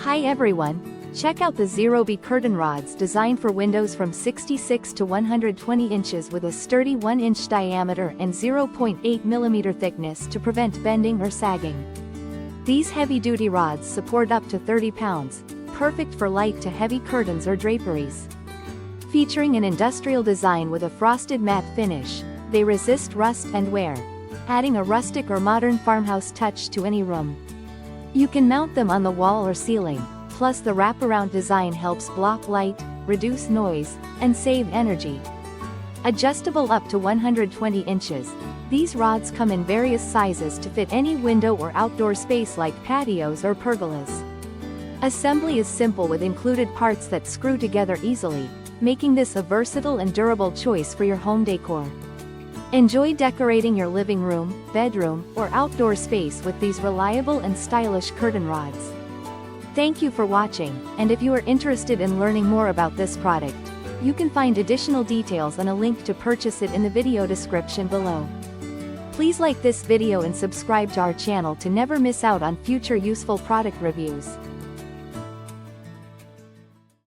Hi everyone, check out the Zeerobee Curtain Rods designed for windows from 66 to 120 inches with a sturdy 1-inch diameter and 0.8 mm thickness to prevent bending or sagging. These heavy-duty rods support up to 30 pounds, perfect for light to heavy curtains or draperies. Featuring an industrial design with a frosted matte finish, they resist rust and wear, adding a rustic or modern farmhouse touch to any room. You can mount them on the wall or ceiling, plus the wraparound design helps block light, reduce noise, and save energy. Adjustable up to 120 inches, these rods come in various sizes to fit any window or outdoor space like patios or pergolas. Assembly is simple with included parts that screw together easily, making this a versatile and durable choice for your home decor. Enjoy decorating your living room, bedroom, or outdoor space with these reliable and stylish curtain rods. Thank you for watching, and if you are interested in learning more about this product, you can find additional details and a link to purchase it in the video description below. Please like this video and subscribe to our channel to never miss out on future useful product reviews.